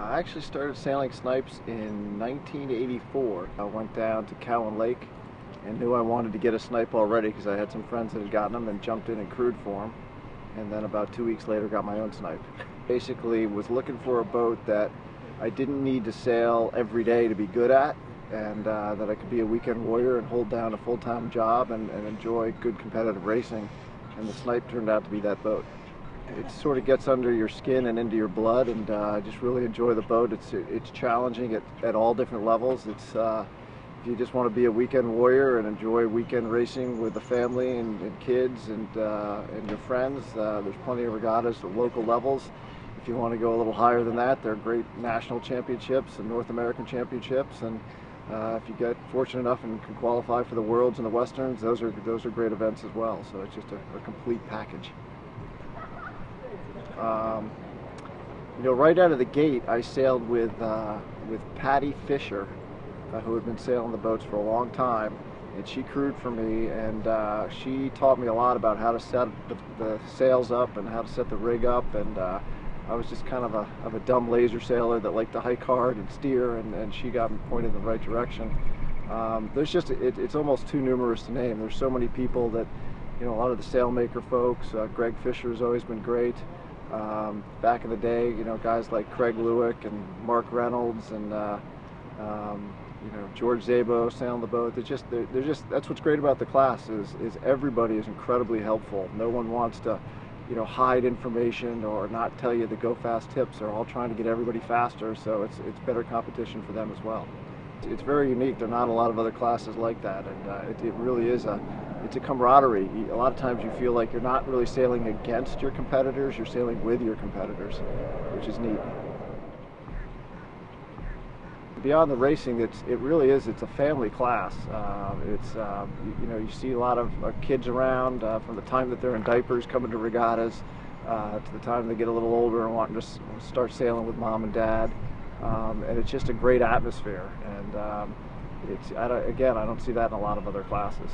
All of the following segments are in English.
I actually started sailing Snipes in 1984. I went down to Cowan Lake and knew I wanted to get a Snipe already because I had some friends that had gotten them and jumped in and crewed for them. And then about 2 weeks later got my own Snipe. Basically was looking for a boat that I didn't need to sail every day to be good at, and that I could be a weekend warrior and hold down a full-time job and enjoy good competitive racing. And the Snipe turned out to be that boat. It sort of gets under your skin and into your blood, and I just really enjoy the boat. It's challenging at all different levels. It's if you just want to be a weekend warrior and enjoy weekend racing with the family and kids and your friends, there's plenty of regattas at local levels. If you want to go a little higher than that, there are great national championships and North American championships, and if you get fortunate enough and can qualify for the Worlds and the Westerns, those are great events as well. So it's just a complete package. Right out of the gate, I sailed with Patty Fisher, who had been sailing the boats for a long time, and she crewed for me, and she taught me a lot about how to set the sails up and how to set the rig up, and I was just kind of a dumb laser sailor that liked to hike hard and steer, and she got me pointed in the right direction. It's almost too numerous to name. There's so many people that, a lot of the sailmaker folks. Greg Fisher has always been great. Back in the day, guys like Craig Lewick and Mark Reynolds and George Zabo sailing the boat. That's what's great about the class is everybody is incredibly helpful. No one wants to hide information or not tell you the go fast tips. They're all trying to get everybody faster, so it's better competition for them as well. It's very unique. There are not a lot of other classes like that, and it really is it's a camaraderie. A lot of times you feel like you're not really sailing against your competitors, you're sailing with your competitors, which is neat. Beyond the racing, it's a family class. You see a lot of kids around from the time that they're in diapers coming to regattas to the time they get a little older and wanting to start sailing with mom and dad. And it's just a great atmosphere, and I don't see that in a lot of other classes.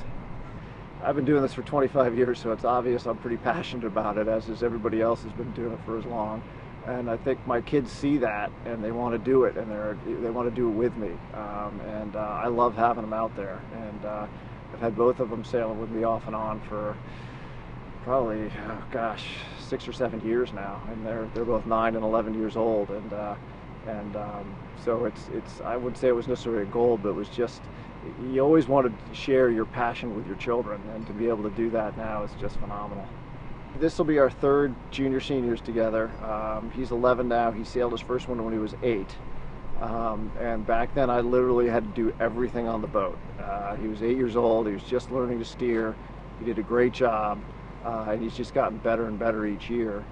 I've been doing this for 25 years, so it's obvious I'm pretty passionate about it, as is everybody else has been doing it for as long. And I think my kids see that, and they want to do it, and they want to do it with me. I love having them out there. And I've had both of them sailing with me off and on for probably, 6 or 7 years now, and they're both 9 and 11 years old. So I wouldn't say it was necessarily a goal, but it was just, you always want to share your passion with your children, and to be able to do that now is just phenomenal. This will be our third junior seniors together. He's 11 now. He sailed his first one when he was 8. And back then I literally had to do everything on the boat. He was 8 years old. He was just learning to steer. He did a great job, and he's just gotten better and better each year.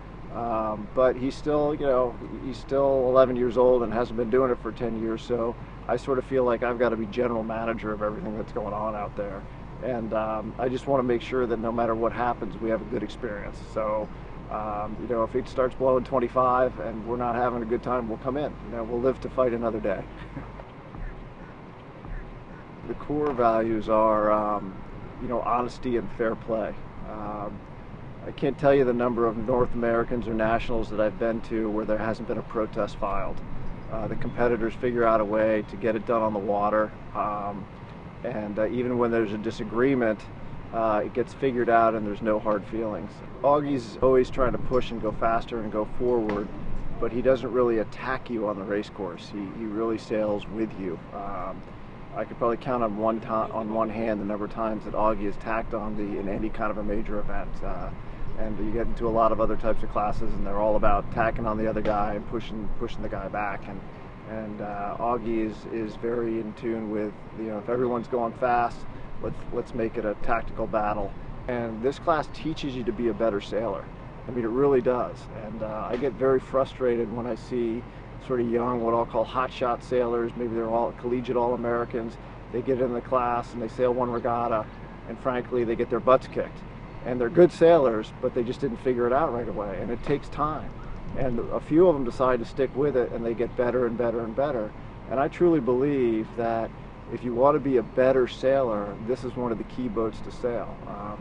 But he's still 11 years old and hasn't been doing it for 10 years, so I sort of feel like I've got to be general manager of everything that's going on out there. And I just want to make sure that no matter what happens, we have a good experience. So, if it starts blowing 25 and we're not having a good time, we'll come in. We'll live to fight another day. The core values are, honesty and fair play. I can't tell you the number of North Americans or nationals that I've been to where there hasn't been a protest filed. The competitors figure out a way to get it done on the water, and even when there's a disagreement, it gets figured out and there's no hard feelings. Augie's always trying to push and go faster and go forward, but he doesn't really attack you on the race course. He really sails with you. I could probably count on one hand the number of times that Augie has tacked on in any kind of a major event. And you get into a lot of other types of classes, and they're all about tacking on the other guy and pushing the guy back. And Augie is very in tune with, if everyone's going fast, let's make it a tactical battle. And this class teaches you to be a better sailor. I mean, it really does. And I get very frustrated when I see sort of young, what I'll call hotshot sailors. Maybe they're all collegiate All-Americans. They get in the class and they sail one regatta, and frankly, they get their butts kicked. And they're good sailors, but they just didn't figure it out right away, and it takes time. And a few of them decide to stick with it, and they get better and better and better. And I truly believe that if you want to be a better sailor, this is one of the key boats to sail.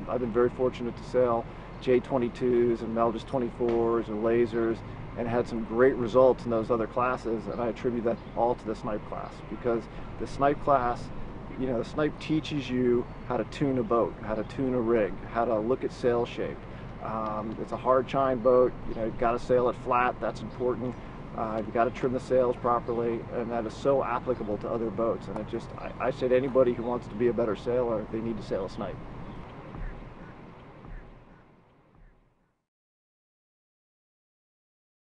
I've been very fortunate to sail J22s and Melges 24s and lasers, and had some great results in those other classes, and I attribute that all to the Snipe class, because the Snipe class, you know, the Snipe teaches you how to tune a boat, how to tune a rig, how to look at sail shape. It's a hard chine boat, you know, you've got to sail it flat, that's important. You've got to trim the sails properly, and that is so applicable to other boats. And I say to anybody who wants to be a better sailor, they need to sail a Snipe.